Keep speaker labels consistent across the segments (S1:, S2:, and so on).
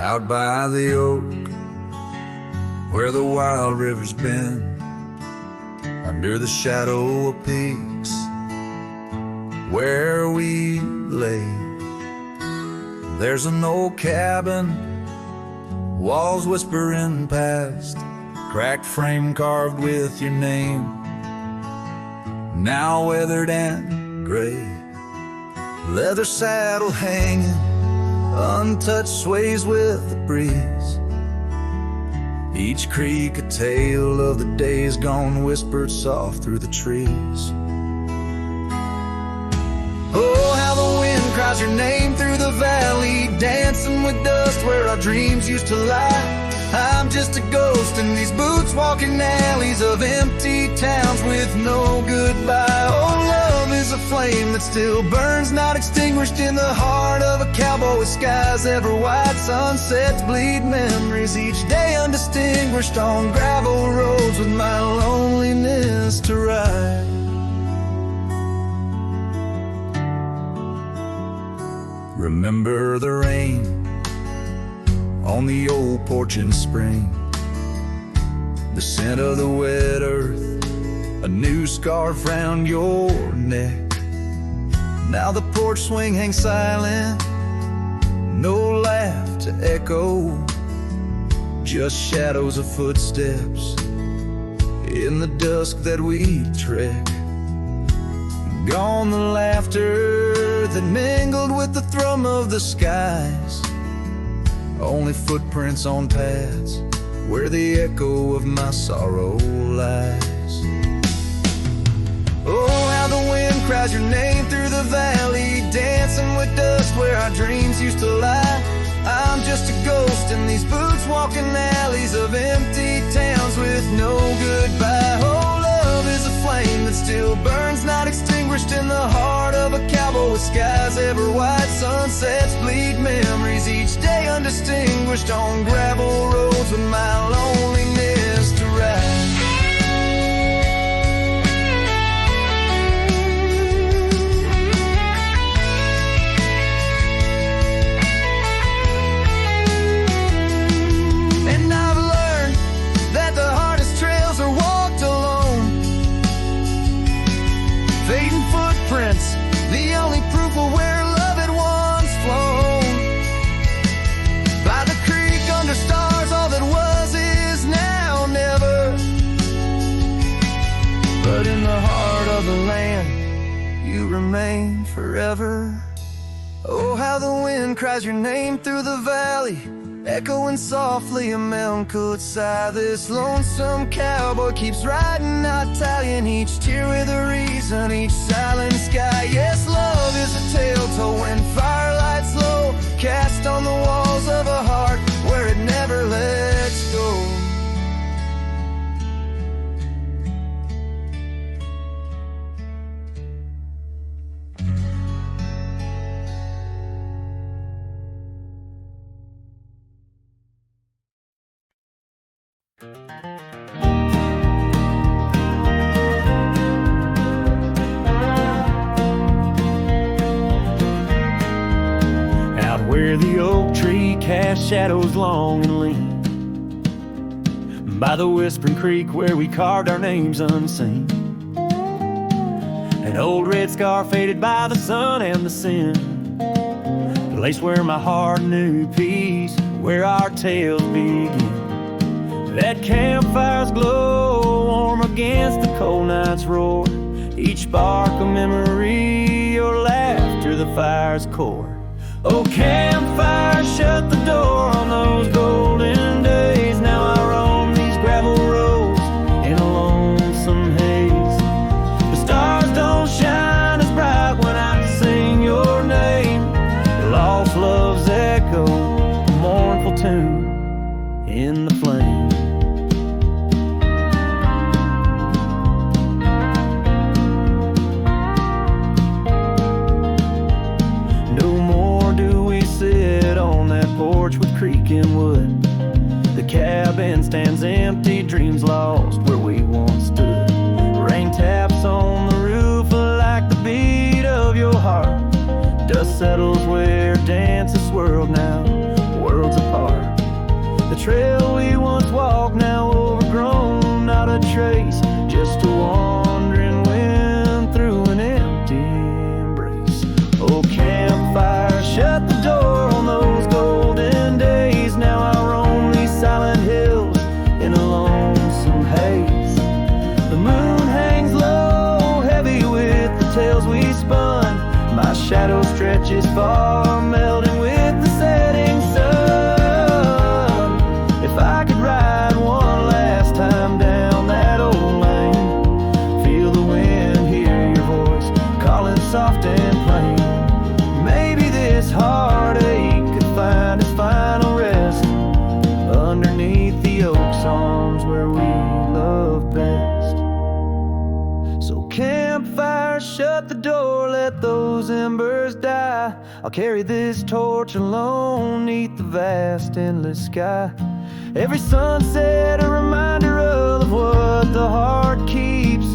S1: out by the oak, where the wild river's been, under the shadow of peaks, where we lay. There's an old cabin, walls whispering past, cracked frame carved with your name, now weathered and gray. Leather saddle hanging, untouched, sways with the breeze. Each creak a tale of the days gone, whispered soft through the trees. Oh, how the wind cries your name through the valley, dancing with dust where our dreams used to lie. I'm just a ghost in these boots, walking alleys of empty towns with no goodbye. Oh, love is a flame that still burns, not extinguished in the heart of a cowboy with skies ever white. Sunsets bleed memories each day, undistinguished on gravel roads with my loneliness to ride. Remember the rain on the old porch in spring, the scent of the wet earth, a new scarf round your neck. Now the porch swing hangs silent, no laugh to echo, just shadows of footsteps in the dusk that we trek. Gone the laughter that mingled with the thrum of the skies, only footprints on paths where the echo of my sorrow lies. Oh, how the wind cries your name through the valley, dancing with dust where our dreams used to lie. I'm just a ghost in these boots, walking alleys of empty towns with no goodbye. Oh, love is a flame that still burns, not extinguished in the heart of a cowboy with skies ever white. Sunsets bleed memories each day, undistinguished on gravel roads with my loneliness to ride. The only proof of where love had once flown. By the creek under stars, all that was is now never. But in the heart of the land, you remain forever. Oh, how the wind cries your name through the valley, echoing softly a melancholy sigh. This lonesome cowboy keeps riding, not tallying each tear with a reason, each silent sky. Yes, love is a tale told when firelights low, cast on the walls of a heart where it never lets go.
S2: Where the oak tree casts shadows long and lean, by the whispering creek where we carved our names unseen, an old red scar faded by the sun and the sin, the place where my heart knew peace, where our tales begin. That campfire's glow warm against the cold night's roar, each spark a memory, your laughter the fire's core. Oh, campfire, shut the door on those golden days. Now I roam these gravel roads in a lonesome haze. The stars don't shine as bright when I sing your name. Lost love's echo, a mournful tune in the flame. Porch with creaking wood, the cabin stands empty, dreams lost where we once stood. Rain taps on the roof like the beat of your heart. Dust settles where dances swirled now, worlds apart. ashes fall, melting with the setting sun. If I could ride one last time down that old lane, feel the wind, hear your voice calling soft and plain, maybe this heartache could find its final rest underneath the oak's arms where we love best. So campfire, shut the door, let those embers die. I'll carry this torch alone neath the vast endless sky. Every sunset a reminder of what the heart keeps,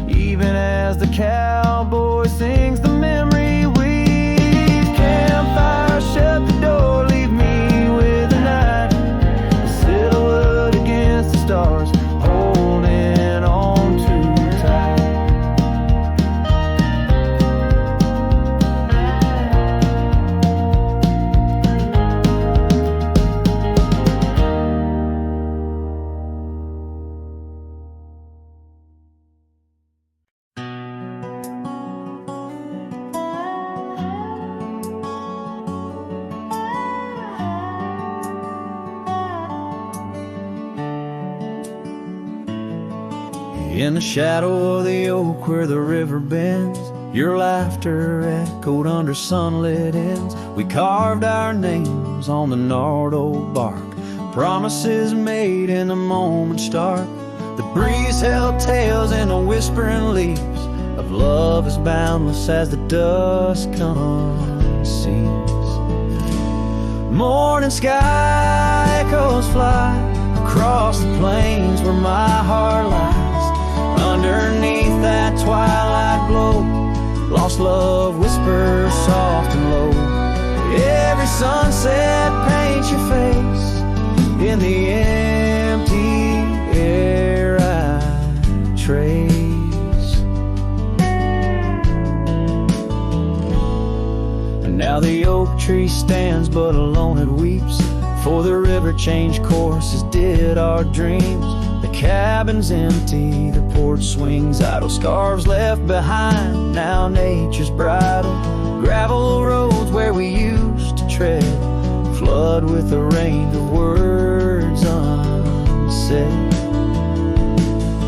S2: even as the cowboy sings the memory weaves. Campfire, shut the door, leave me with the night, a silhouette against the stars, holding on too tight. In the shadow of the oak where the river bends, your laughter echoed under sunlit ends. We carved our names on the gnarled old bark, promises made in the moment's dark. The breeze held tales in the whispering leaves of love as boundless as the dusk unsees. Morning sky echoes fly across the plains where my heart lies. Underneath that twilight glow, lost love whispers soft and low. Every sunset paints your face in the empty air I trace. And now the oak tree stands but alone it weeps, for the river changed course as did our dreams. The cabin's empty, the porch swings idle, scarves left behind, now nature's bridle. Gravel roads where we used to tread, flood with the rain of words unsaid.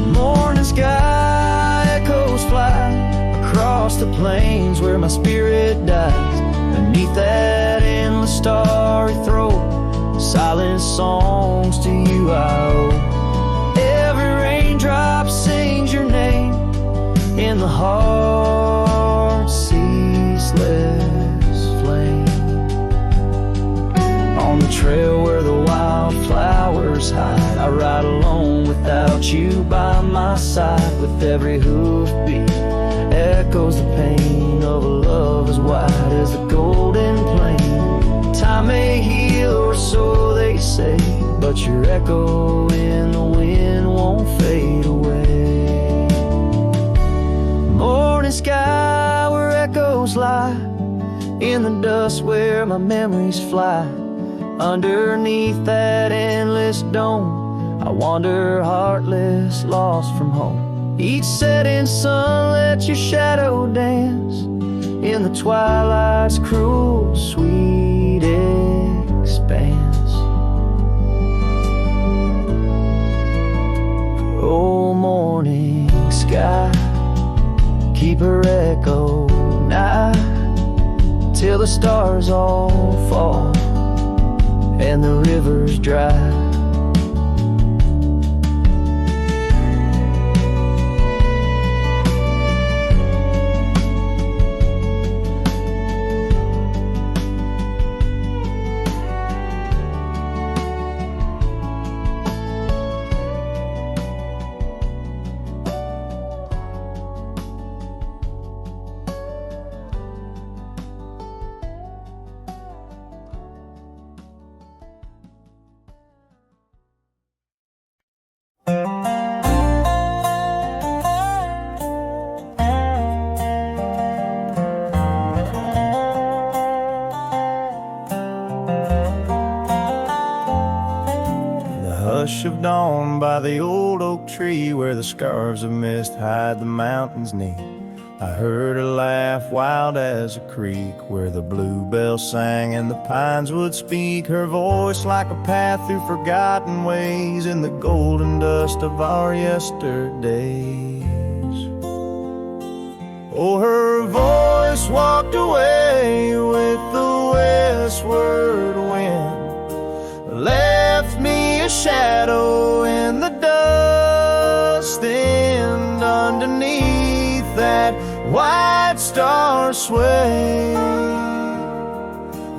S2: Morning sky echoes fly across the plains where my spirit dies. Beneath that endless starry throat, silent songs to you I owe. Raindrop sings your name in the heart's ceaseless flame. On the trail where the wildflowers hide, I ride alone without you by my side. With every hoofbeat echoes the pain of a love as wide as the golden plain. Time may heal, or so they say, but your echo in the wind won't fade away. Morning sky where echoes lie, in the dust where my memories fly. Underneath that endless dome, I wander heartless, lost from home. Each setting sun lets your shadow dance in the twilight's cruel, sweet expanse. Oh, morning sky, keep her echo nigh till the stars all fall and the river's dry. Hush of dawn by the old oak tree where the scarves of mist hide the mountains neath.
S3: I heard her laugh wild as a creek, where the bluebell sang and the pines would speak. Her voice like a path through forgotten ways in the golden dust of our yesterdays. Oh, her voice walked away with the westward wind, left me a shadow in the dust, and underneath that white star sway,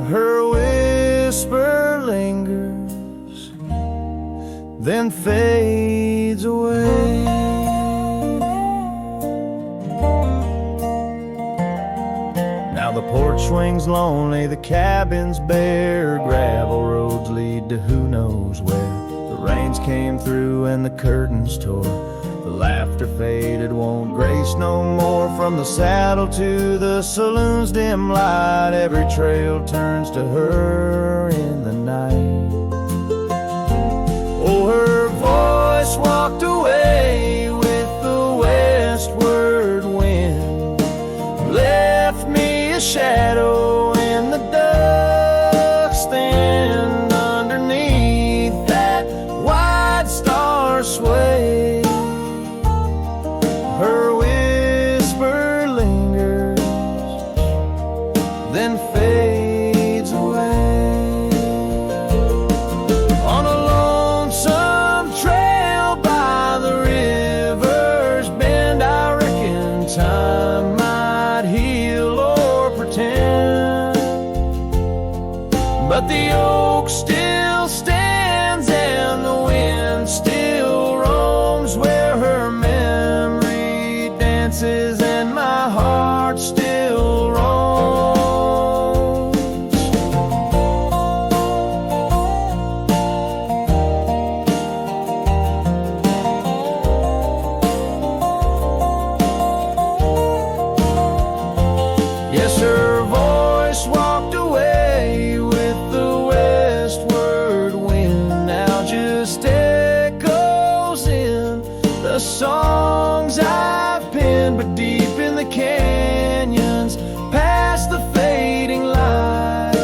S3: her whisper lingers, then fades away. Now the porch swings lonely, the cabin's bare, gravel roads lead to who knows where. The rains came through and the curtains tore, the laughter faded, won't grace no more. From the saddle to the saloon's dim light, every trail turns to her in the night. Oh, her voice walked away with the westward wind, left me a shadow in the dust, and underneath that white star sway, her whisper lingers, then fades away. On a lonesome trail by the river's bend, I reckon time might heal or pretend, but the oak still stands and the wind still roams where her memory dances and my heart still roams. Yes, her voice walked away with the westward wind, now just echoes in the songs I've penned. But deep in the canyons, past the fading light,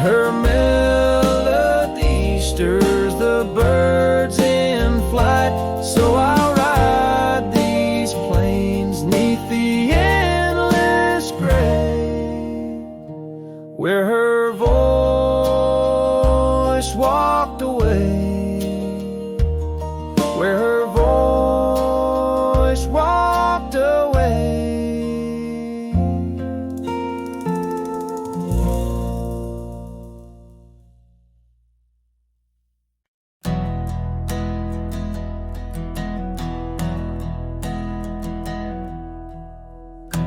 S3: her melody stirs the birds in flight. So I'll ride these plains neath the endless gray, where her voice walked away, where her voice walked away.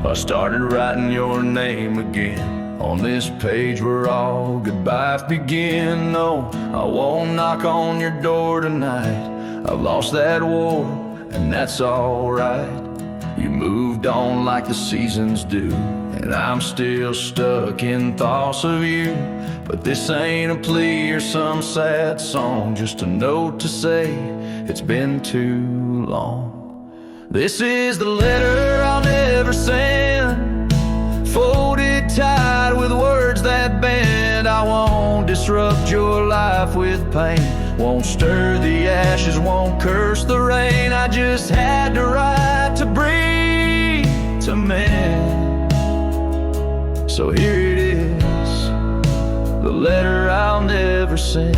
S3: I started writing your name again on this page where all goodbyes begin. No, I won't knock on your door tonight. I've lost that war, and that's alright. You moved on like the seasons do, and I'm still stuck in thoughts of you. But this ain't a plea or some sad song, just a note to say it's been too long. This is the letter I'll never send, folded tight with words that bend. I won't disrupt your life with pain, won't stir the ashes, won't curse the rain. I just had to write to breathe, to mend. So here it is, the letter I'll never send.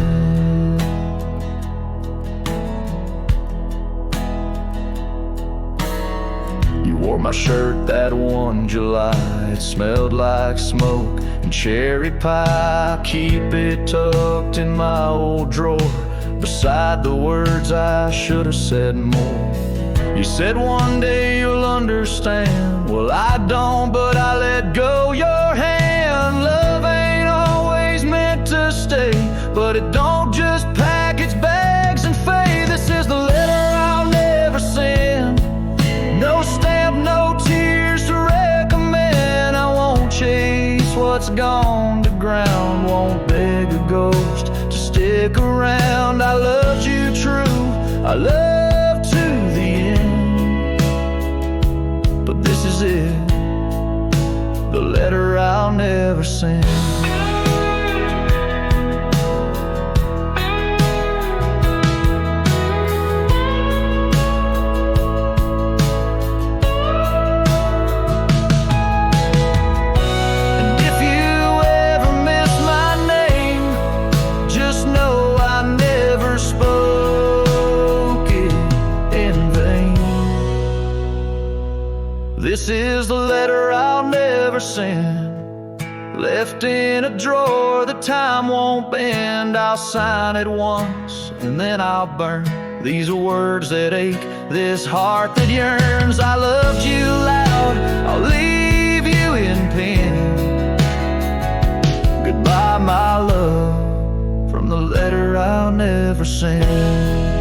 S3: You wore my shirt that one July, it smelled like smoke and cherry pie. Keep it tucked in my old drawer, beside the words I should have said more. You said one day you'll understand. Well, I don't, but I let go your hand. Love ain't always meant to stay, but it don't just pack its bags and fade. This is the letter I'll never send. No stamp, no tears to recommend. I won't chase what's gone to ground, won't beg a ghost to stick around. I loved you true, I love to the end. it? The letter I'll never send. And if you ever miss my name, just know I never spoke it in vain. This is the letter I'll never send, left in a drawer that time won't bend. I'll sign it once and then I'll burn. These are words that ache, this heart that yearns. I loved you loud, I'll leave you in pain. Goodbye, my love, from the letter I'll never send.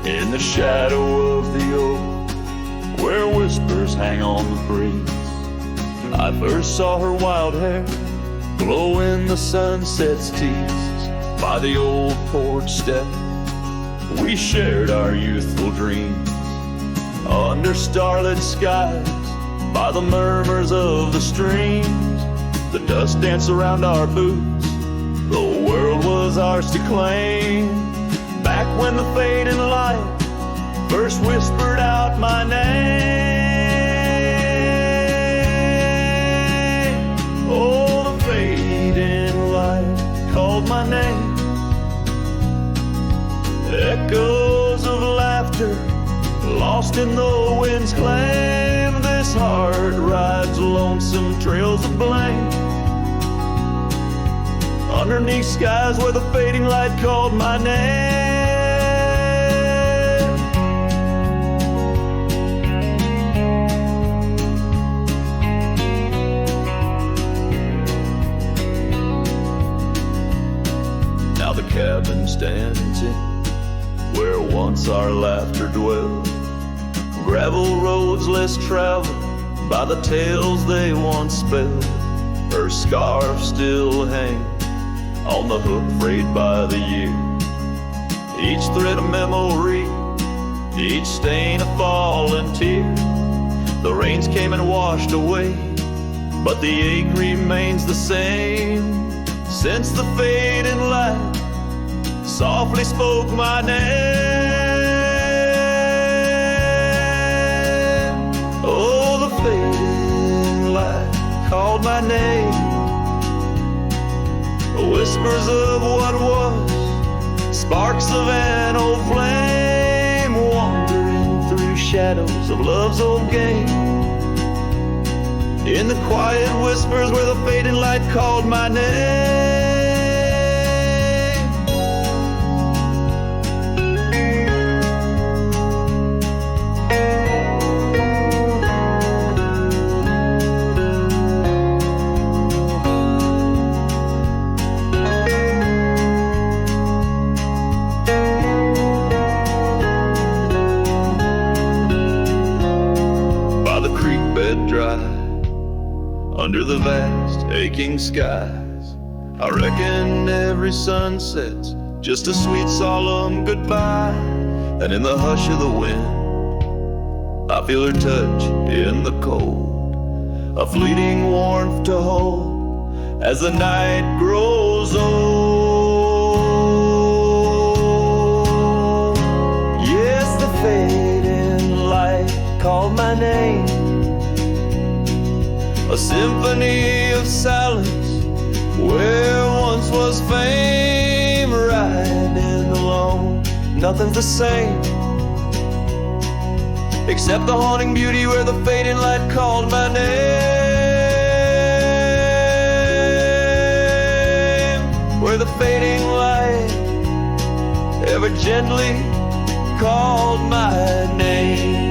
S4: In the shadow of the oak, where whispers hang on the breeze, I first saw her wild hair glow in the sunset's teased. By the old porch step, we shared our youthful dreams. Under starlit skies, by the murmurs of the streams, the dust danced around our boots. The world was ours to claim. Back when the fading light first whispered out my name. Oh, the fading light called my name. Echoes of laughter lost in the wind's claim. This heart rides lonesome trails of blame, underneath skies where the fading light called my name. Now the cabin stands in where once our laughter dwelled. Gravel roads less traveled by the tales they once spelled. Her scarf still hangs on the hook frayed by the year. Each thread a memory, each stain a fallen tear. The rains came and washed away, but the ache remains the same. Since the fading light softly spoke my name. Oh, the fading light called my name. Whispers of what was, sparks of an old flame, wandering through shadows of love's old game. In the quiet whispers where the fading light called my name. Under the vast, aching skies, I reckon every sunset's just a sweet, solemn goodbye. And in the hush of the wind, I feel her touch in the cold, a fleeting warmth to hold as the night grows old. Yes, the fading light called my name. A symphony of silence where once was fame. Riding alone, nothing's the same except the haunting beauty where the fading light called my name. Where the fading light ever gently called my name.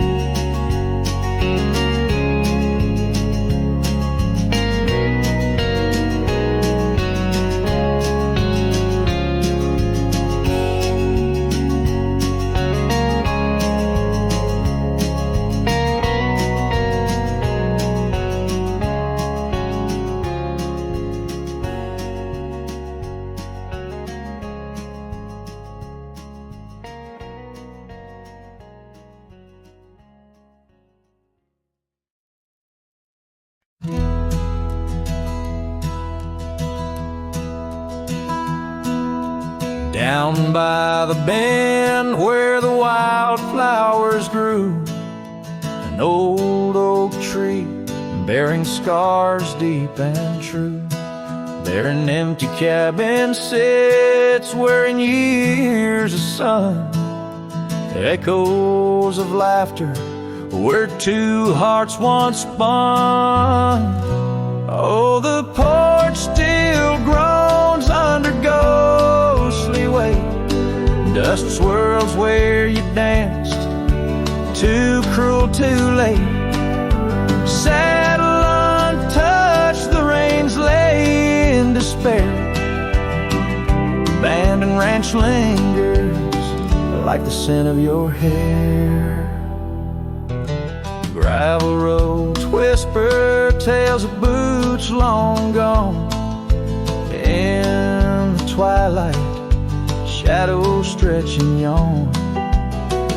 S1: Down by the bend where the wildflowers grew, an old oak tree bearing scars deep and true. There an empty cabin sits where in years of sun, echoes of laughter where two hearts once spun. Oh, the porch still groans under ghostly weight. Dust swirls where you danced, too cruel, too late. Saddle untouched, the reins lay in despair. Abandoned ranch lingers like the scent of your hair. Gravel roads whisper tales of boots long gone. In the twilight, shadows stretch and yawn.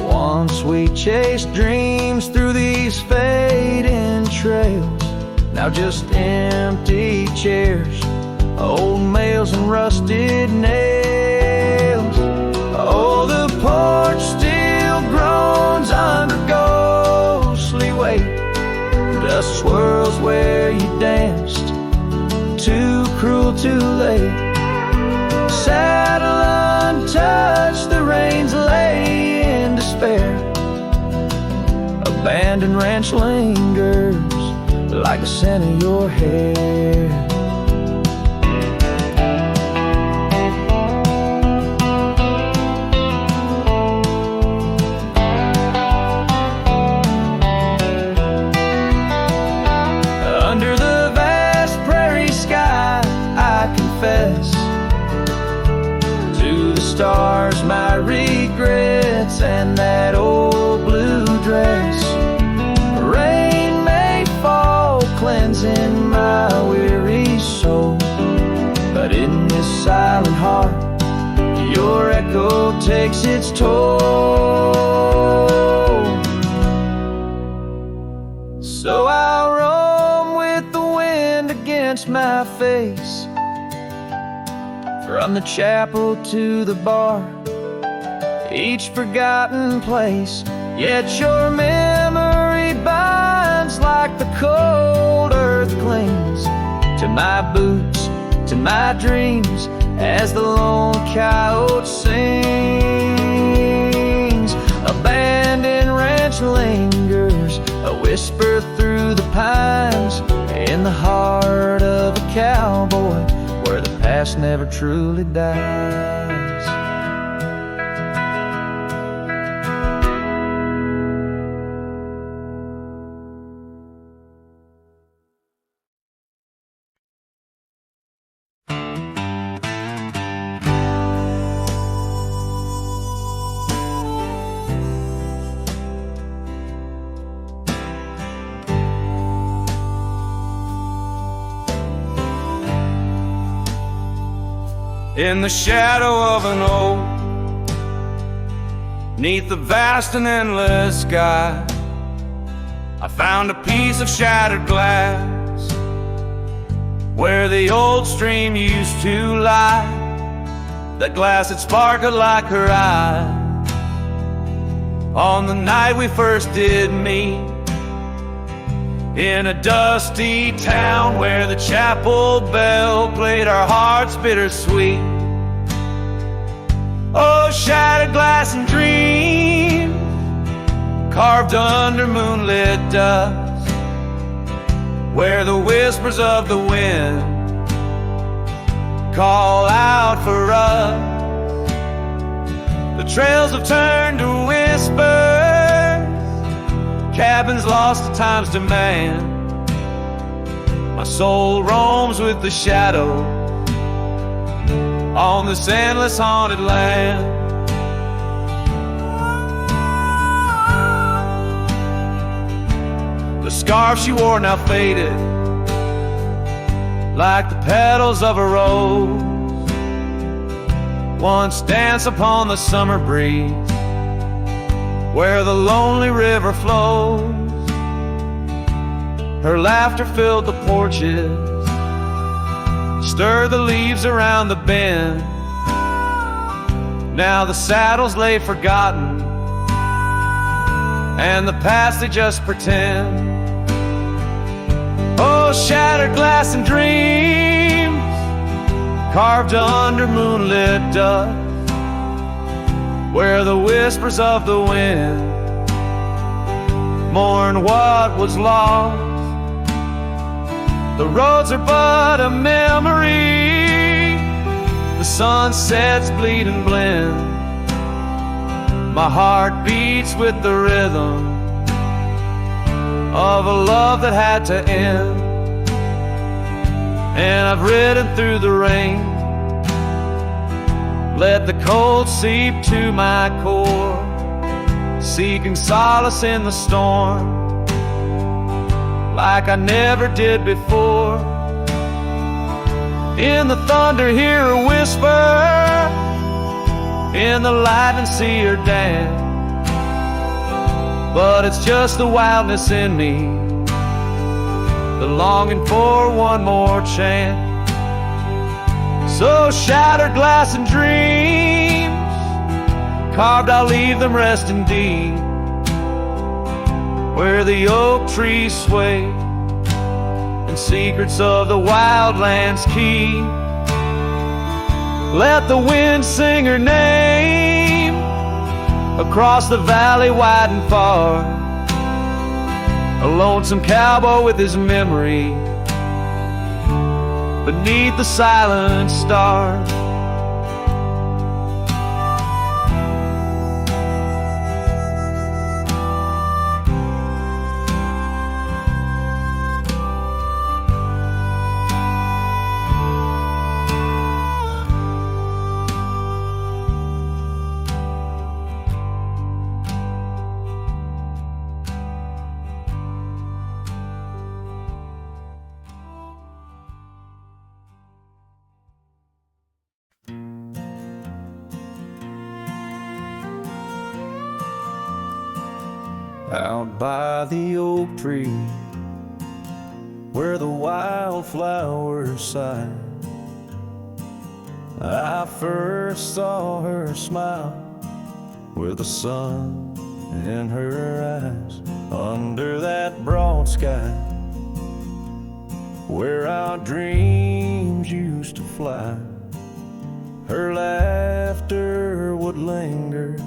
S1: Once we chased dreams through these fading trails, now just empty chairs, old mails and rusted nails. Oh, the porch still groans under ghostly weight. Dust swirls where you danced, too cruel, too late. Saddle untouched, the reins lay in despair. Abandoned ranch lingers like the scent of your hair. To the stars my regrets and that old blue dress. Rain may fall, cleansing my weary soul, but in this silent heart your echo takes its toll. So I'll roam with the wind against my face, from the chapel to the bar, each forgotten place. Yet your memory binds like the cold earth clings to my boots, to my dreams, as the lone coyote sings. Abandoned ranch lingers, a whisper through the pines, in the heart of a cowboy where the past never truly dies.
S5: In the shadow of an oak, 'neath the vast and endless sky, I found a piece of shattered glass where the old stream used to lie. That glass had sparkled like her eye on the night we first did meet, in a dusty town where the chapel bell played our hearts bittersweet. Oh, shattered glass and dream carved under moonlit dust, where the whispers of the wind call out for us. The trails have turned to whispers, cabins lost to time's demand. My soul roams with the shadow on this endless haunted land. The scarf she wore now faded like the petals of a rose, once danced upon the summer breeze where the lonely river flows. Her laughter filled the porches, stirred the leaves around the bend, Now the saddles lay forgotten, and the past they just pretend. Oh, shattered glass and dreams carved under moonlit dust, where the whispers of the wind mourn what was lost. The roads are but a memory, the sunsets bleed and blend. My heart beats with the rhythm of a love that had to end. And I've ridden through the rain, let the cold seep to my core, seeking solace in the storm like I never did before. In the thunder hear her whisper, in the lightning see her dance. But it's just the wildness in me, the longing for one more chance. So shattered glass and dreams carved, I'll leave them resting deep, where the oak trees sway and secrets of the wildlands keep. Let the wind sing her name across the valley wide and far, a lonesome cowboy with his memory beneath the silent stars.
S2: Out by the oak tree, where the wildflowers sigh, I first saw her smile with the sun in her eyes. Under that broad sky, where our dreams used to fly, her laughter would linger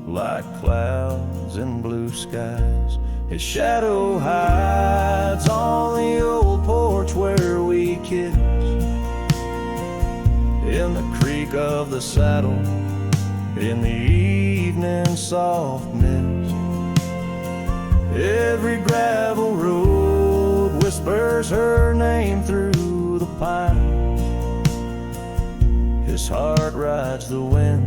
S2: like clouds in blue skies. His shadow hides on the old porch where we kissed, in the creak of the saddle, in the evening soft mist. Every gravel road whispers her name through the pines. His heart rides the wind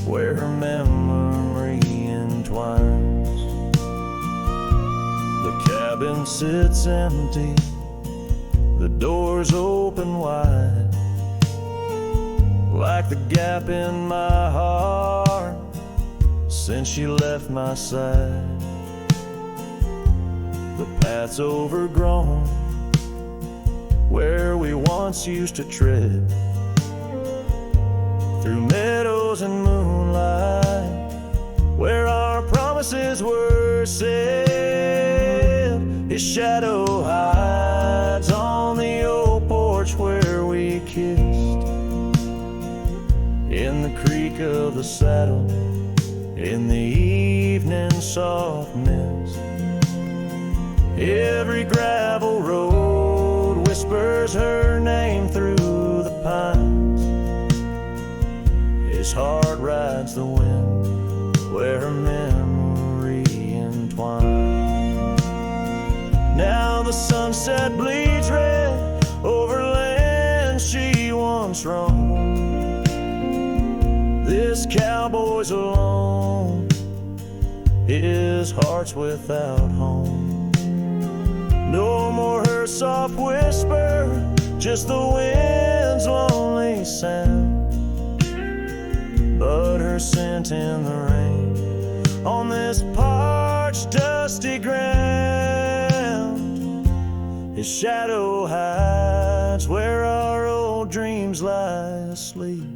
S2: where her memory entwines. The cabin sits empty, the doors open wide, like the gap in my heart since she left my side. The path's overgrown where we once used to tread, through meadows and moonlight, where our promises were said. His shadow hides on the old porch where we kissed, in the creak of the saddle, in the evening soft mist. Every gravel road whispers her name through the pines. His heart rides the wind where her memory entwines. Now the sunset bleeds red over land she once roamed. This cowboy's alone, his heart's without home. No more her soft whisper, just the wind's lonely sound. But her scent in the rain on this parched, dusty ground. His shadow hides where our old dreams lie asleep,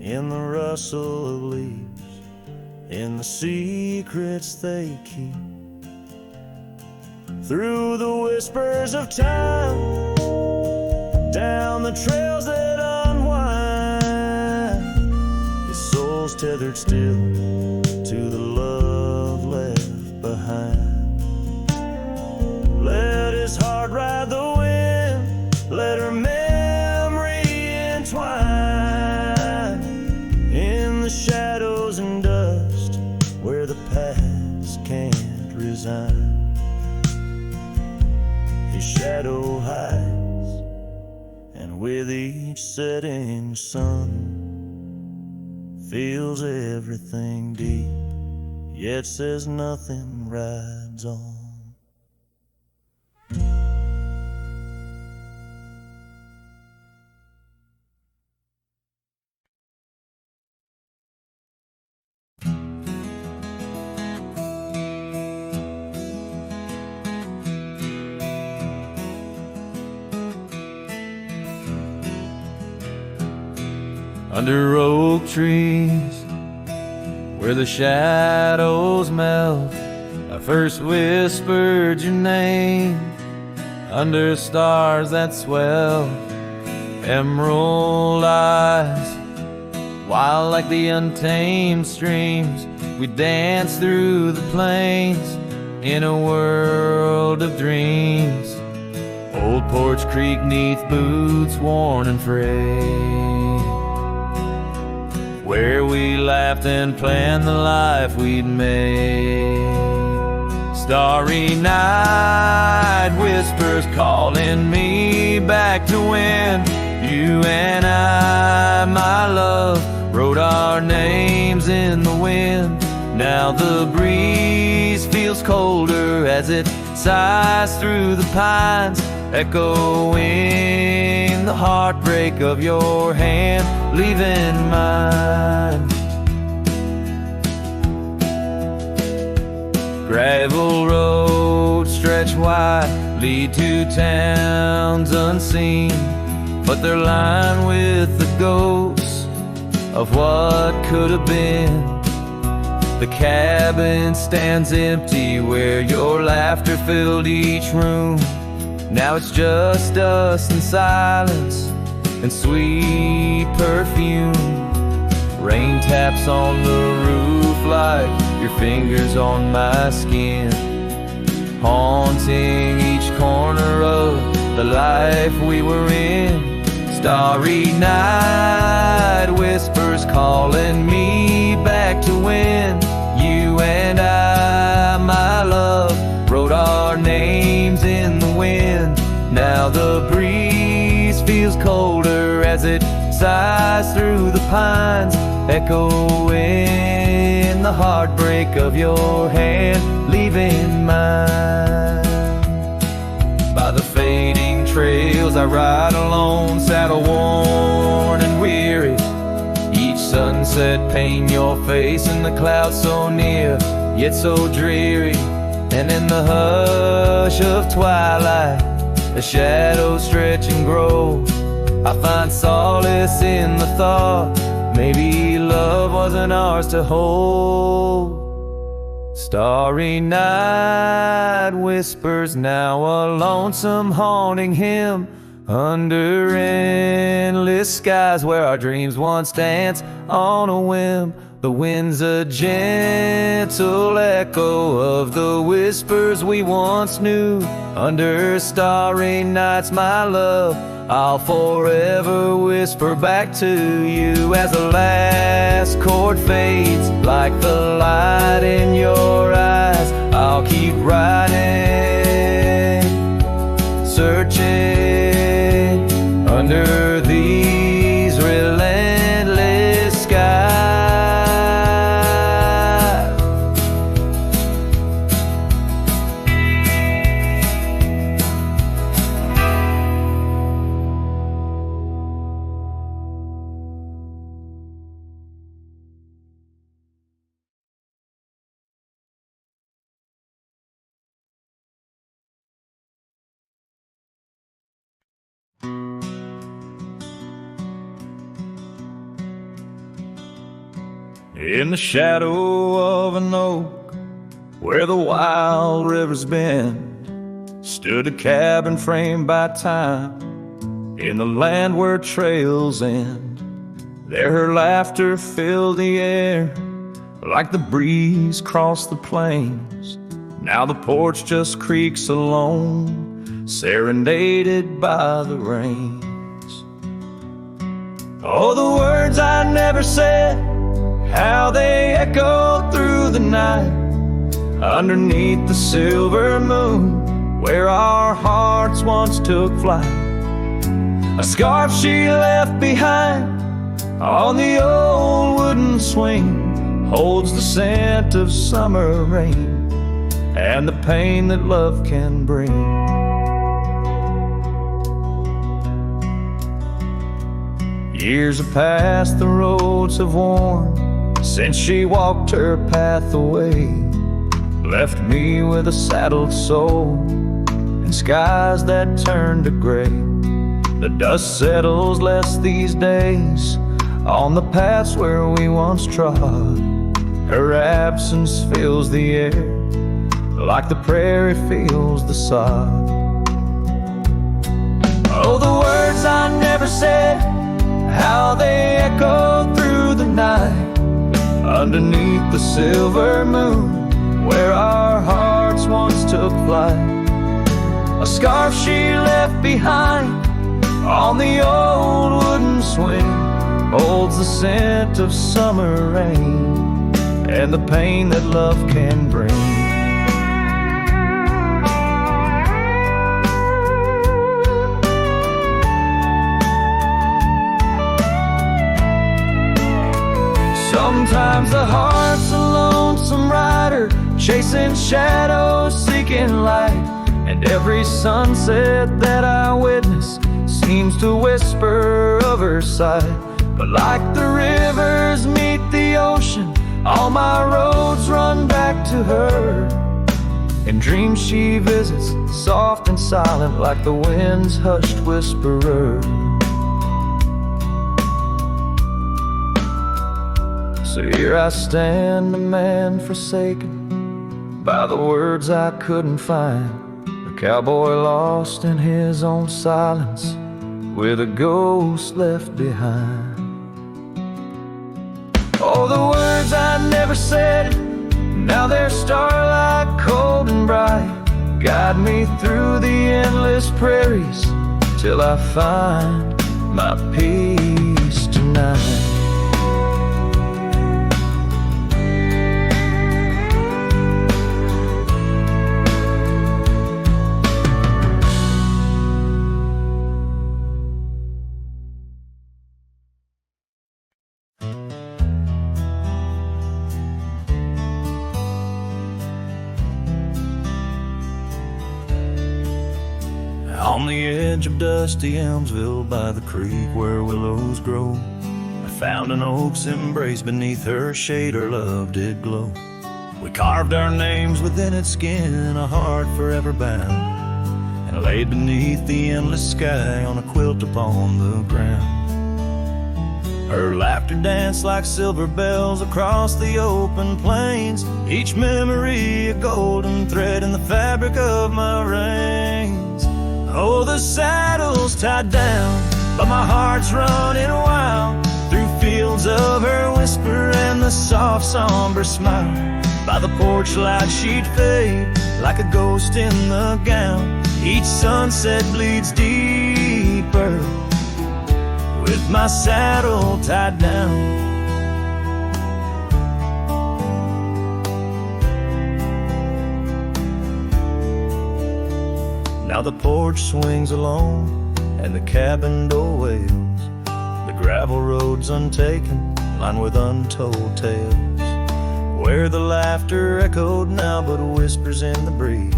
S2: in the rustle of leaves, in the secrets they keep. Through the whispers of time, down the trails that unwind, his soul's tethered still to the love left behind. Let his heart ride the wind, let her memory entwine in the shadows and dust where the past can't resign. His shadow hides, and with each setting sun, feels everything deep, yet says nothing, rides on.
S5: Under oak trees, where the shadows melt, I first whispered your name. Under stars that swell, emerald eyes, wild like the untamed streams, we dance through the plains in a world of dreams. Old Porch Creek neath boots worn and frayed, where we laughed and planned the life we'd made. Starry night whispers calling me back to when you and I, my love, wrote our names in the wind. Now the breeze feels colder as it sighs through the pines, echoing the heartbreak of your hand, leaving mine. Gravel roads stretch wide, lead to towns unseen, but they're lined with the ghosts of what could have been. The cabin stands empty where your laughter filled each room. Now it's just us and silence and sweet perfume. Rain taps on the roof like your fingers on my skin, haunting each corner of the life we were in. Starry night whispers calling me back to when you and I, my love, wrote our names in the wind. Now the breeze feels colder as it sighs through the pines, echoing the heartbreak of your hand, leaving mine. By the fading trails I ride alone, saddle worn and weary. Each sunset paint your face in the clouds so near, yet so dreary. And in the hush of twilight, the shadows stretch and grow. I find solace in the thought maybe love wasn't ours to hold. Starry night whispers now a lonesome haunting hymn under endless skies where our dreams once danced on a whim. The wind's a gentle echo of the whispers we once knew. Under starry nights, my love, I'll forever whisper back to you as the last chord fades like the light in your eyes. I'll keep riding, searching under these relentless skies.
S3: In the shadow of an oak, where the wild river's bend, stood a cabin framed by time, in the land where trails end. There her laughter filled the air, like the breeze crossed the plains. Now the porch just creaks alone, serenaded by the rains. Oh, the words I never said, how they echoed through the night, underneath the silver moon, where our hearts once took flight. A scarf she left behind on the old wooden swing holds the scent of summer rain and the pain that love can bring. Years have passed, the roads have worn since she walked her path away, left me with a saddled soul and skies that turn to gray. The dust settles less these days on the paths where we once trod. Her absence fills the air like the prairie feels the sod. Oh, the words I never said, how they echoed through the night, underneath the silver moon, where our hearts once took flight. A scarf she left behind on the old wooden swing holds the scent of summer rain and the pain that love can bring. Sometimes the heart's a lonesome rider, chasing shadows, seeking light, and every sunset that I witness seems to whisper of her sight. But like the rivers meet the ocean, all my roads run back to her. In dreams she visits, soft and silent, like the wind's hushed whisperer. So here I stand, a man forsaken by the words I couldn't find, a cowboy lost in his own silence, with a ghost left behind. Oh, the words I never said, now they're starlight cold and bright, guide me through the endless prairies till I find my peace tonight.
S2: On the edge of dusty Elmsville by the creek where willows grow, I found an oak's embrace, beneath her shade her love did glow. We carved our names within its skin, a heart forever bound, and laid beneath the endless sky on a quilt upon the ground. Her laughter danced like silver bells across the open plains, each memory a golden thread in the fabric of my reins. Oh, the saddle's tied down, but my heart's running wild through fields of her whisper and the soft somber smile. By the porch light she'd fade like a ghost in the gown. Each sunset bleeds deeper with my saddle tied down. Now the porch swings alone and the cabin door wails, the gravel road's untaken, lined with untold tales, where the laughter echoed now but whispers in the breeze.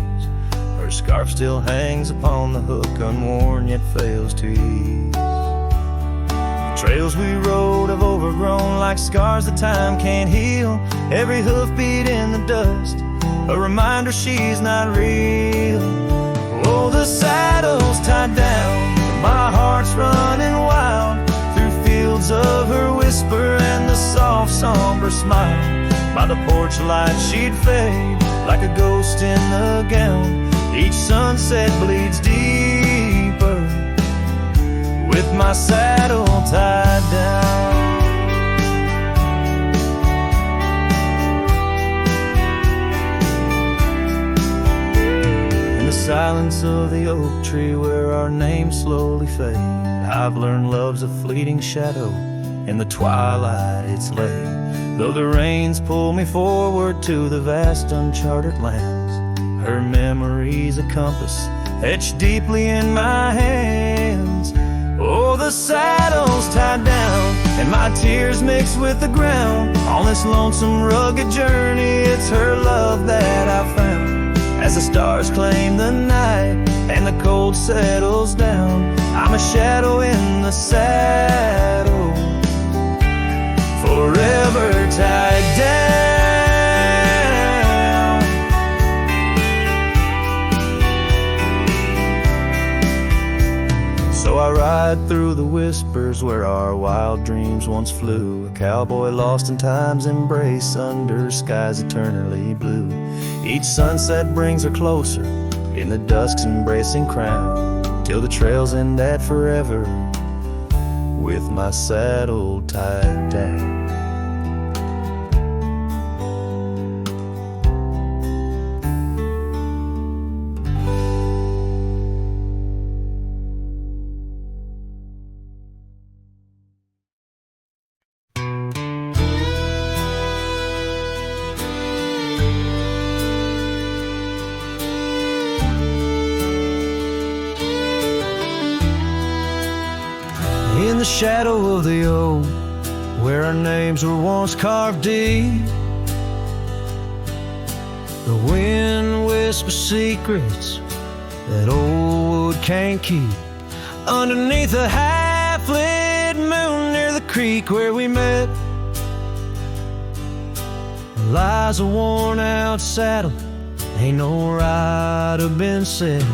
S2: Her scarf still hangs upon the hook, unworn yet fails to ease. The trails we rode have overgrown like scars that time can't heal, every hoofbeat in the dust, a reminder she's not real. Oh, the saddle's tied down, my heart's running wild through fields of her whisper and the soft soft, somber smile. By the porch light she'd fade like a ghost in the gown. Each sunset bleeds deeper with my saddle tied down. In the silence of the oak tree where our names slowly fade, I've learned love's a fleeting shadow. In the twilight it's late, though the rains pull me forward to the vast uncharted lands. Her memory's a compass etched deeply in my hands. Oh, the saddle's tied down and my tears mix with the ground. On this lonesome rugged journey, it's her love that I found. As the stars claim the night and the cold settles down, I'm a shadow in the saddle, forever tied down. So I ride through the whispers where our wild dreams once flew, a cowboy lost in time's embrace under skies eternally blue. Each sunset brings her closer in the dusk's embracing crown, till the trails end at forever with my saddle tied down. In the shadow of the oak, where our names were once carved deep, the wind whispers secrets that old wood can't keep. Underneath a half-lit moon near the creek where we met, lies a worn-out saddle, ain't no rider been set.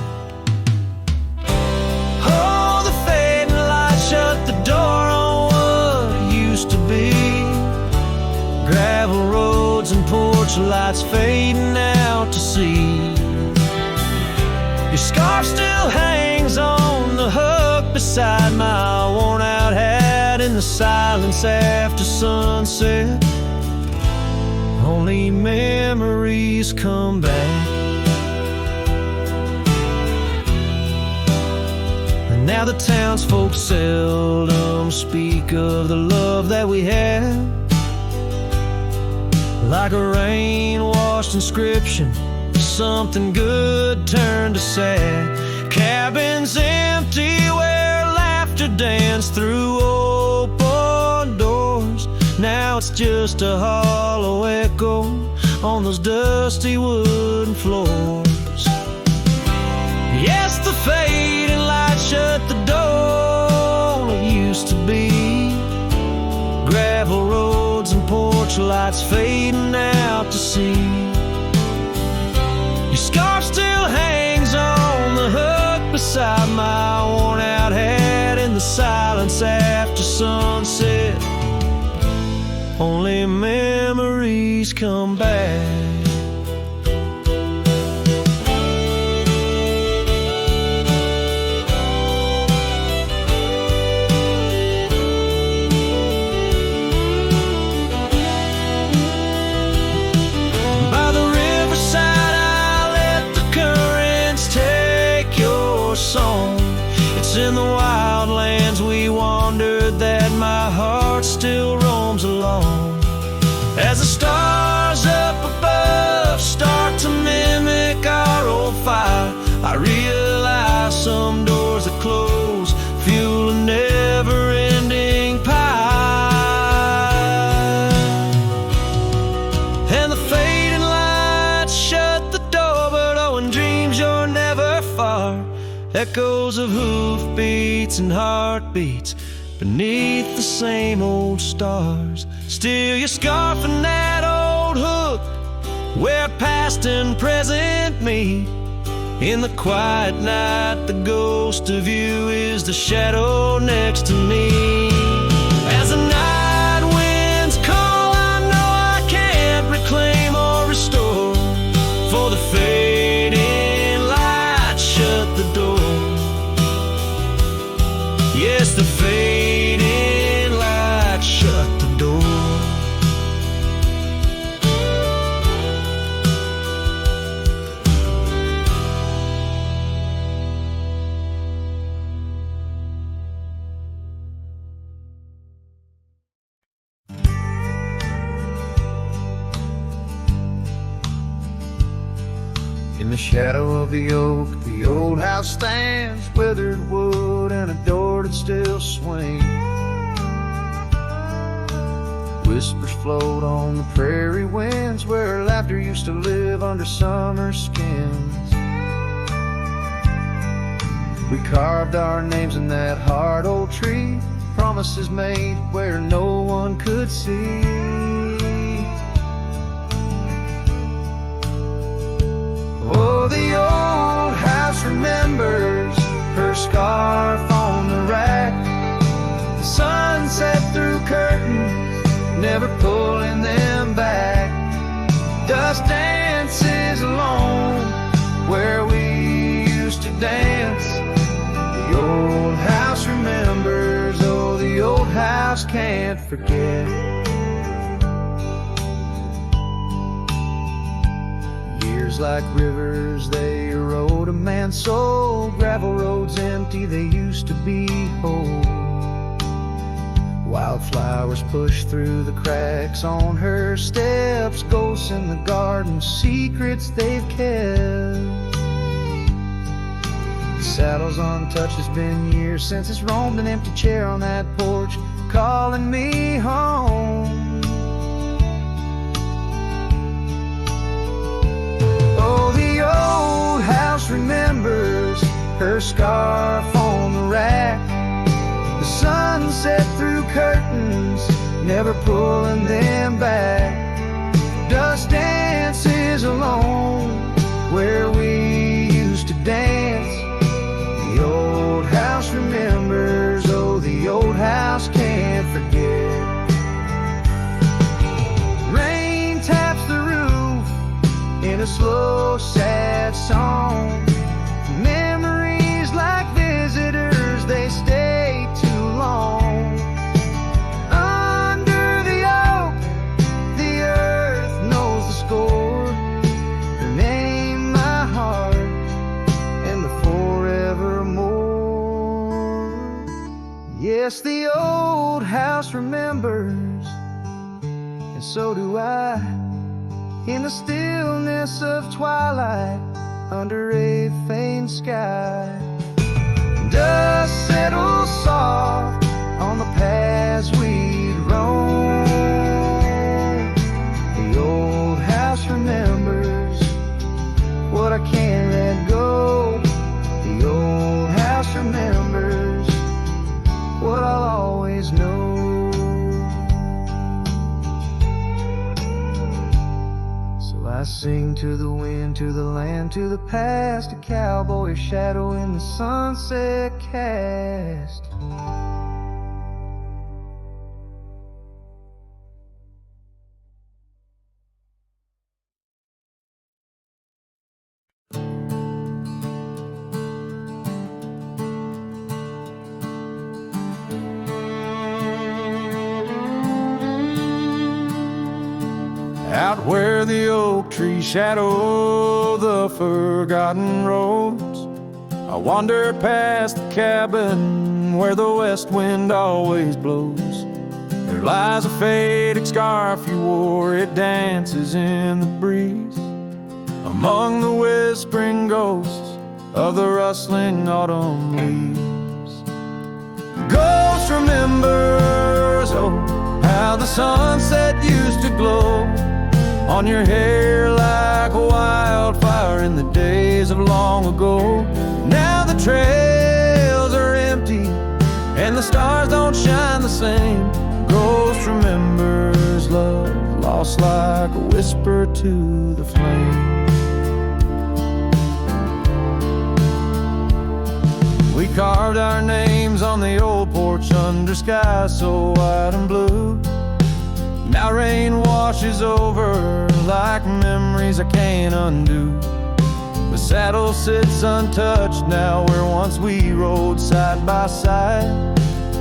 S2: Shut the door on what used to be. Gravel roads and porch lights fading out to sea. Your scarf still hangs on the hook beside my worn out hat. In the silence after sunset, only memories come back. Now the townsfolk seldom speak of the love that we had. Like a rain-washed inscription, something good turned to sad. Cabins empty where laughter danced through open doors. Now it's just a hollow echo on those dusty wooden floors. Yes, the fading light shut the door. It used to be gravel roads and porch lights fading out to sea. Your scarf still hangs on the hook beside my worn out hat. In the silence after sunset, only memories come back. It's in the wild lands we wandered that my heart still roams along. As the stars up above start to mimic our old fire, I realize some doors that close fuel a never-ending pie. And the fading lights shut the door, but oh, in dreams you're never far. Echoes of hoofbeats and heartbeats beneath the same old stars. Still your scarf and that old hook where past and present meet. In the quiet night, the ghost of you is the shadow next to me. As the night winds call Oh, the fading light shut the door. Yes, the fading light shut the door.
S1: In the shadow of the oak, the old house stands, weathered wood and a door that still swings. Whispers float on the prairie winds, where laughter used to live under summer skins. We carved our names in that hard old tree, promises made where no one could see. Oh, the old house remembers her scarf on the rack, the sunset through curtains, never pulling them back. Dust dances alone where we used to dance. The old house remembers, oh, the old house can't forget. Years like rivers, they erode a man's soul. Gravel roads empty, they used to be whole. Wildflowers push through the cracks on her steps, ghosts in the garden, secrets they've kept. The saddle's untouched, it's been years since it's roamed, an empty chair on that porch calling me home. Oh, the old house remembers her scarf on the rack, the sunset through curtains, never pulling them back. Dust dances alone where we used to dance. The old house remembers, oh, the old house can't forget. Rain taps the roof in a slow, sad song. Memories like visitors, they stay too long. Under the oak, the earth knows the score. Her name, my heart, and the forevermore. Yes, the old house remembers, and so do I. In the stillness of twilight, under a faint sky, dust settles soft on the paths we'd roam. The old house remembers what I can't let go. The old house remembers what I'll always know. I sing to the wind, to the land, to the past, a cowboy shadow in the sunset cast.
S2: Out where the oak trees shadow the forgotten roads, I wander past the cabin where the west wind always blows. There lies a faded scarf you wore, it dances in the breeze, among the whispering ghosts of the rustling autumn leaves. Ghost remembers, oh, how the sunset used to glow on your hair like a wildfire in the days of long ago. Now the trails are empty and the stars don't shine the same. Ghost remembers love lost like a whisper to the flame. We carved our names on the old porch under skies so white and blue. Now rain washes over like memories I can't undo. The saddle sits untouched now where once we rode side by side.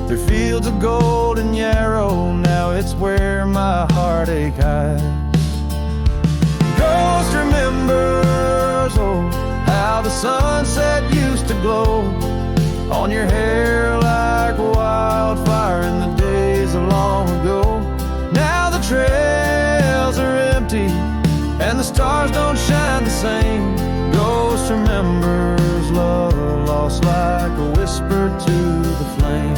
S2: Through fields of gold and yarrow, now it's where my heartache hides. Ghost remembers, oh, how the sunset used to glow on your hair like wildfire in the days of long ago. Now the trails are empty and the stars don't shine the same. Ghost remembers love lost like a whisper to the flame.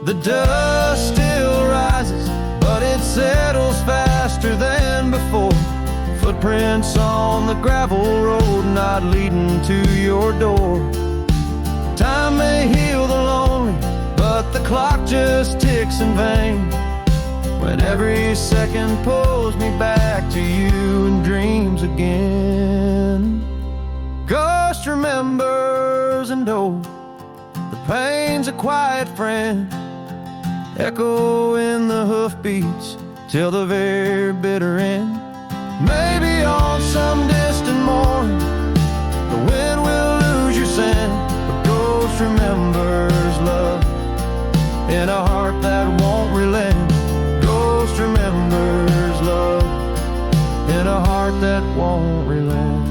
S2: The dust still rises, but it settles faster than before. Footprints on the gravel road, not leading to your door. Time may heal the lonely, but the clock just ticks in vain, when every second pulls me back to you in dreams again. Ghost remembers, and oh, the pain's a quiet friend, echo in the hoofbeats till the very bitter end. Maybe on some distant morn the wind will lose your scent, but ghost remembers love in a heart that won't relent. Ghost remembers love in a heart that won't relent.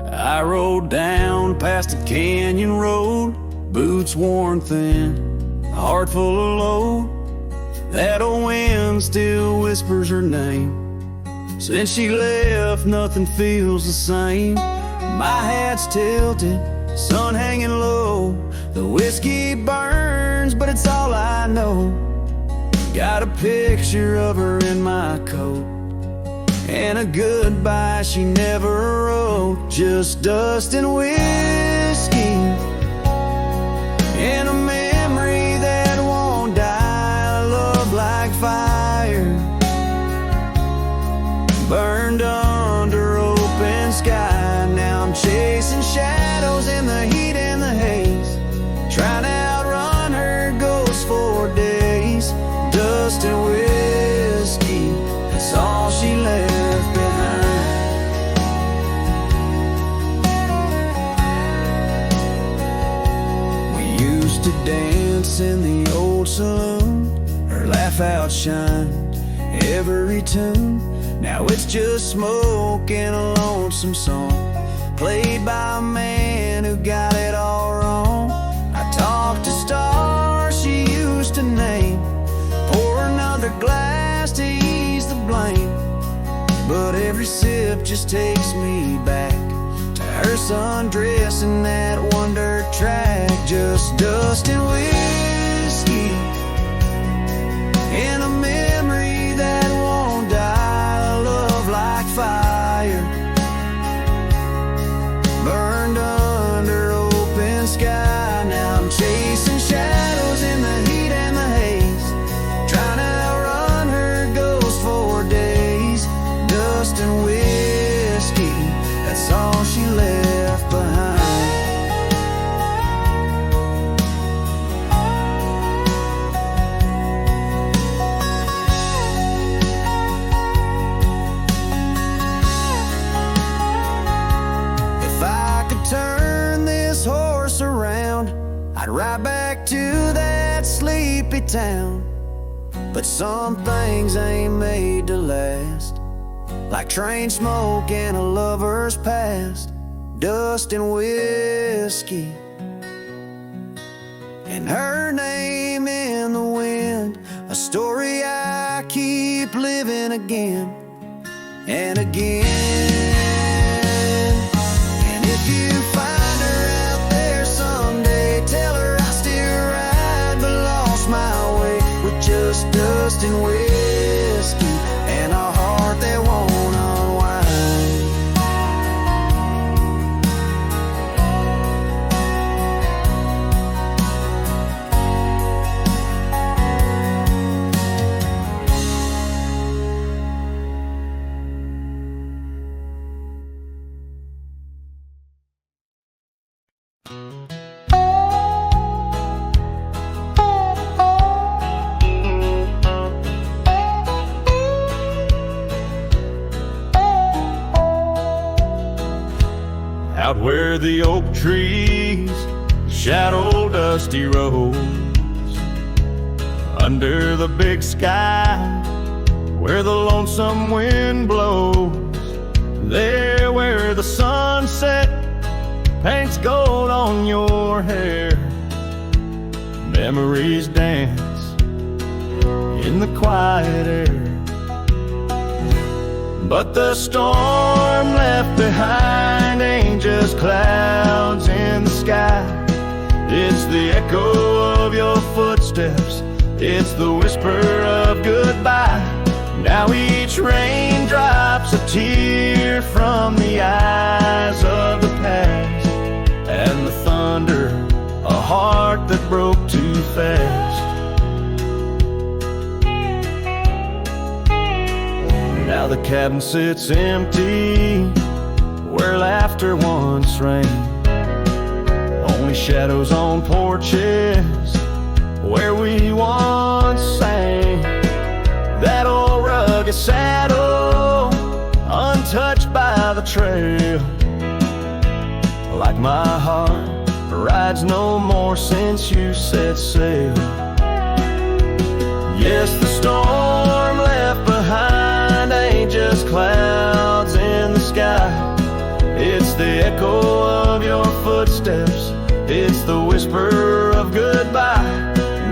S5: I rode down past a canyon road, boots worn thin, a heart full of load. That old wind still whispers her name. Since she left, nothing feels the same. My hat's tilted, sun hanging low. The whiskey burns, but it's all I know. Got a picture of her in my coat, and a goodbye she never wrote. Just dust and whiskey, and a memory that won't die. Love like fire, burned under open sky. Now I'm chasing shadows in the heat and the haze, trying to outrun her ghost for days. Dust and whiskey, that's all she left behind. We used to dance in the old saloon, her laugh outshined every tune. Now it's just smoke and a lonesome song, played by a man who got it all wrong. I talked to stars she used to name, pour another glass to ease the blame, but every sip just takes me back to her sundress in that one dirt track. Just dust and whiskey, and a memory that won't die. Love like fire, burned under open sky. Now I'm chasing shadows in the heat and the haze, trying to outrun her ghost for days. Dust and whiskey, that's all she left behind. If I could turn this horse around, I'd ride back to that sleepy town. But some things ain't made to last, like train smoke and a lover's past. Dust and whiskey, and her name in the wind.
S1: again and again. And if you find her out there someday, tell her I still ride but lost my way, with just dust and whiskey and a heart that won't unwind.
S2: Out where the oak trees shadow dusty roads, under the big sky where the lonesome wind blows, there where the sunset paints gold on your hair, memories dance in the quiet air. But the storm left behind ain't just clouds in the sky. It's the echo of your footsteps, it's the whisper of goodbye. Now each raindrop's a tear from the eyes of the past, and the thunder, a heart that broke too fast. Now the cabin sits empty where laughter once rang, only shadows on porches where we once sang. That old rugged saddle untouched by the trail, like my heart rides no more since you set sail. Yes, the storm left behind ain't just clouds in the sky. It's the echo of your footsteps, it's the whisper of goodbye.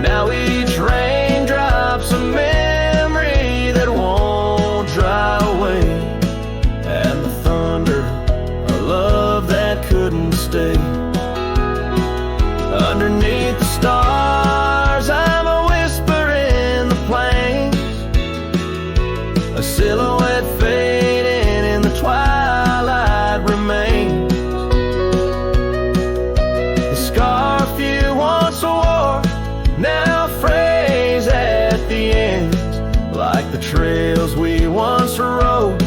S2: Now each raindrop's a memory that won't dry away, and the thunder, a love that couldn't stay. Underneath the stars, I'm a whisper in the plains, a silhouette fading in the twilight remains. The scarf you once wore now frays at the ends, like the trails we once rode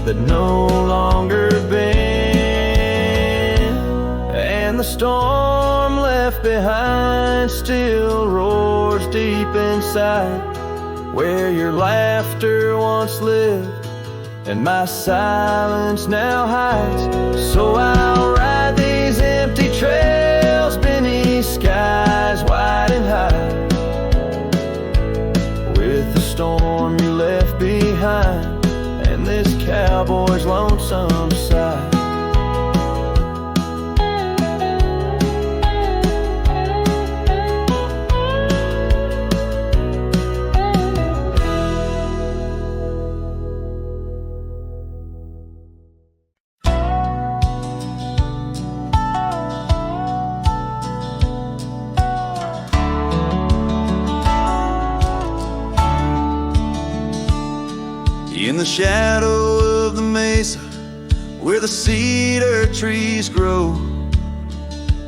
S2: that no longer bend. And the storm left behind still roars deep inside, where your laughter once lived and my silence now hides. So I'll ride these empty trails beneath skies wide and high, with the storm you left behind and this cowboy's lonesome sigh.
S1: In the shadow of the mesa, where the cedar trees grow,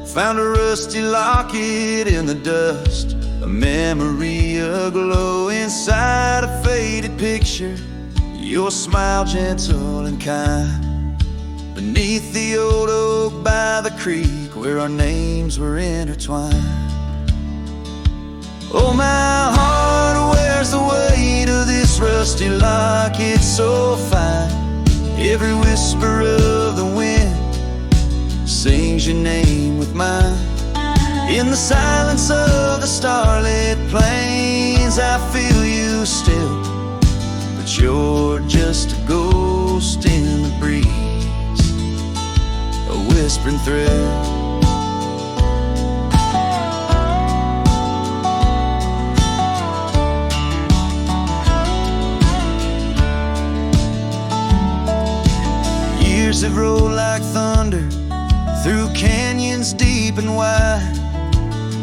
S1: found a rusty locket in the dust, a memory aglow. Inside a faded picture, your smile gentle and kind, beneath the old oak by the creek where our names were intertwined. Oh, my heart wears the weight of this rusty locket so fine. Every whisper of the wind sings your name with mine. In the silence of the starlit plains, I feel you still, but you're just a ghost in the breeze, a whispering thrill. Years have rolled like thunder through canyons deep and wide.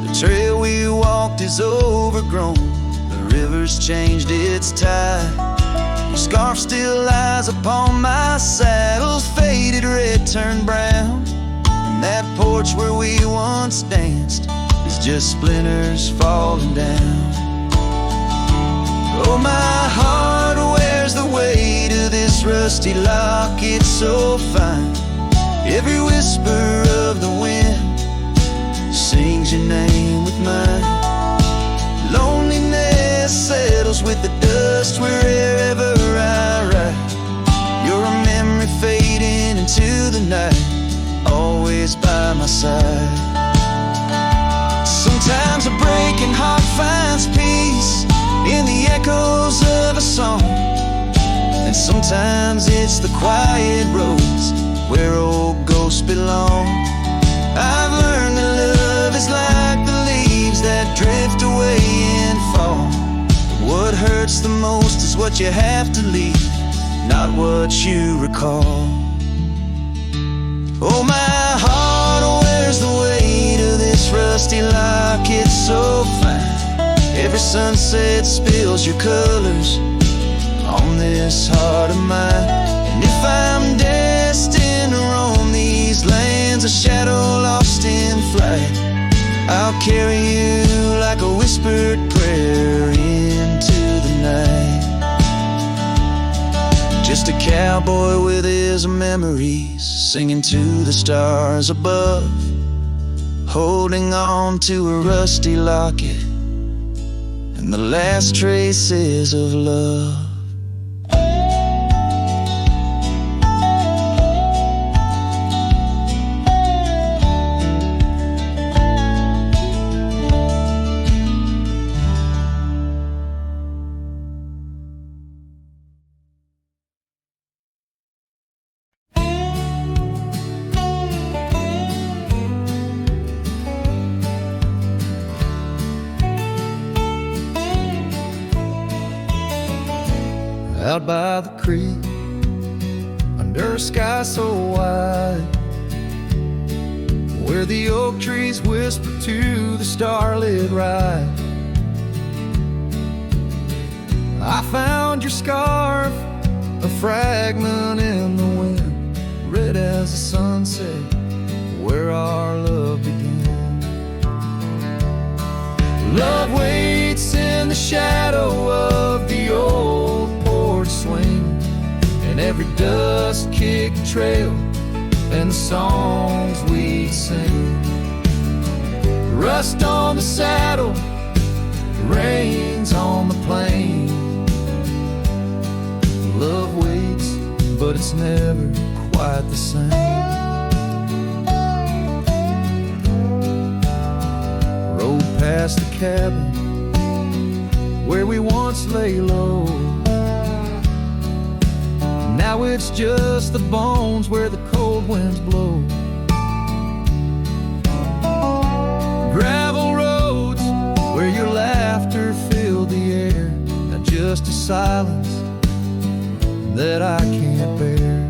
S1: The trail we walked is overgrown, the river's changed its tide. Your scarf still lies upon my saddle's faded red turned brown. And that porch where we once danced is just splinters falling down. Oh, my heart wears the weight of this rusty locket so fine. Every whisper of the wind sings your name with mine. Loneliness settles with the dust wherever I ride. You're a memory fading into the night, always by my side. Sometimes a breaking heart finds peace in the echoes of a song, and sometimes it's the quiet roads where old ghosts belong. I've learned that love is like the leaves that drift away in fall. What hurts the most is what you have to leave, not what you recall. Oh, my heart wears the weight of this rusty locket so fine. Every sunset spills your colors on this heart of mine. And if I'm destined to roam these lands, a shadow lost in flight, I'll carry you like a whispered prayer into the night. Just a cowboy with his memories, singing to the stars above, holding on to a rusty locket and the last traces of love. Out by the creek, under a sky so wide, where the oak trees whisper to the starlit ride, I found your scarf, a fragment in the wind, red as the sunset, where our love began. Love waits in the shadow of the old swing, and every dust-kicked trail and the songs we sing. Rust on the saddle, rains on the plain. Love waits, but it's never quite the same. Rode past the cabin where we once lay low. Now it's just the bones where the cold winds blow. Gravel roads where your laughter filled the air. Now just a silence that I can't bear.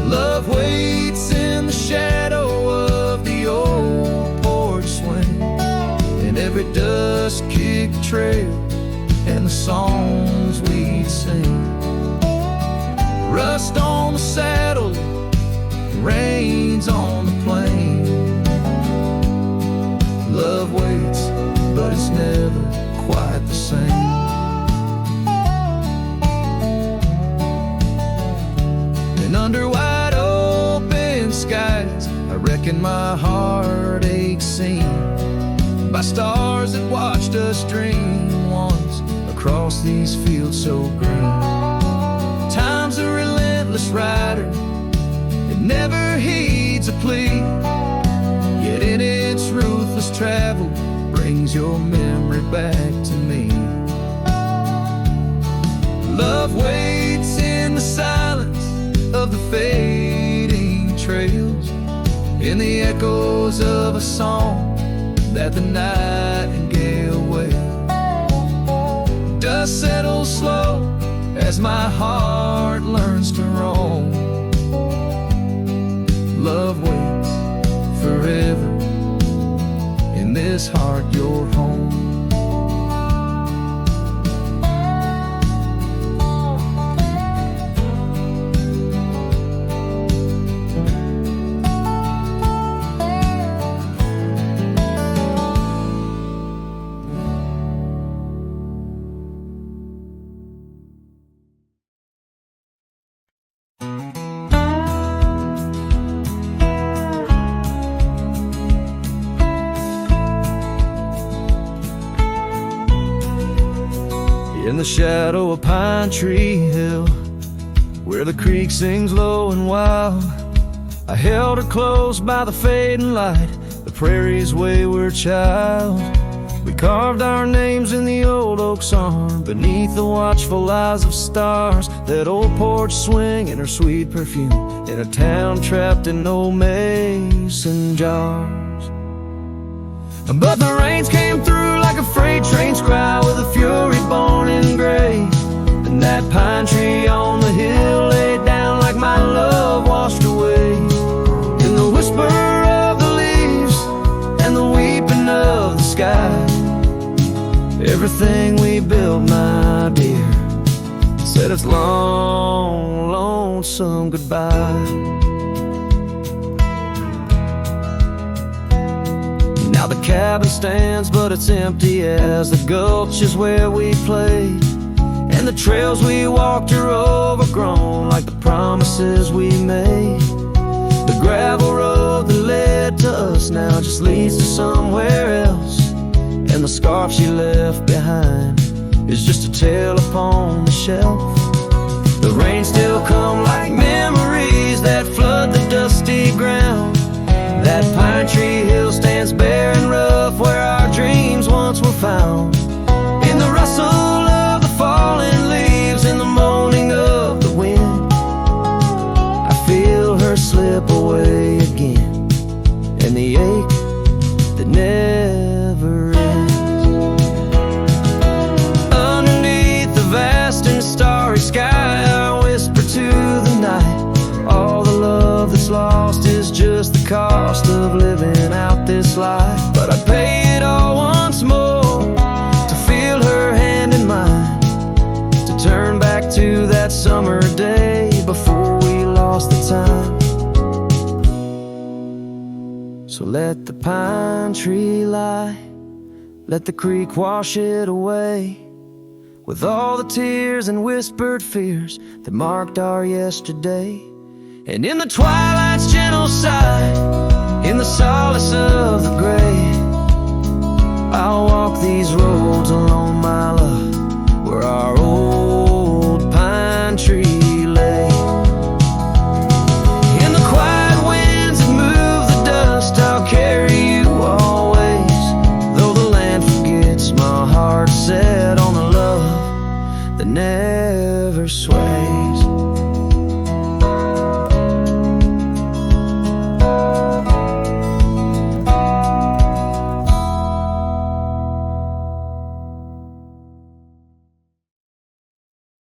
S1: Love waits in the shadow of the old porch swing, and every dust-kicked trail and the songs we sing. Rust on the saddle, rains on the plain. Love waits, but it's never quite the same. And under wide open skies, I reckon my heart aches seen by stars that watched us dream once across these fields so green. Time's a relentless rider, it never heeds a plea, yet in its ruthless travel brings your memory back to me. Love waits in the silence of the fading trails, in the echoes of a song that the nightingale wails. Dust settles slow as my heart learns to roam. Love waits forever in this heart, your home. In the shadow of Pine Tree Hill, where the creek sings low and wild, I held her close by the fading light, the prairie's wayward child. We carved our names in the old oak's arm, beneath the watchful eyes of stars. That old porch swinging her sweet perfume, in a town trapped in old mason jars. But the rains came through like a freight train's cry, with a fury born in gray. And that pine tree on the hill laid down like my love washed away. In the whisper of the leaves and the weeping of the sky, everything we built, my dear, said its long, lonesome goodbye. Now the cabin stands, but it's empty as the gulch is where we played. And the trails we walked are overgrown like the promises we made. The gravel road that led to us now just leads to somewhere else. And the scarf she left behind is just a tale upon the shelf. The rain still come like memories that flood the dusty ground. That pine tree hill stands bare and rough, where our dreams once were found. In the rustle of the falling leaves, in the moaning of the wind, I feel her slip away again, and the ache that never ends. Underneath the vast and starry sky, I whisper to the night, all the love that's lost is just the cost of living out this life. But I'd pay it all once more to feel her hand in mine, to turn back to that summer day before we lost the time. So let the pine tree lie, let the creek wash it away, with all the tears and whispered fears that marked our yesterday. And in the twilight's gentle sigh, in the solace of the gray, I'll walk these roads alone, my love, where our old pine tree lay. In the quiet winds that move the dust, I'll carry you always, though the land forgets, my heart set on the love that never sways.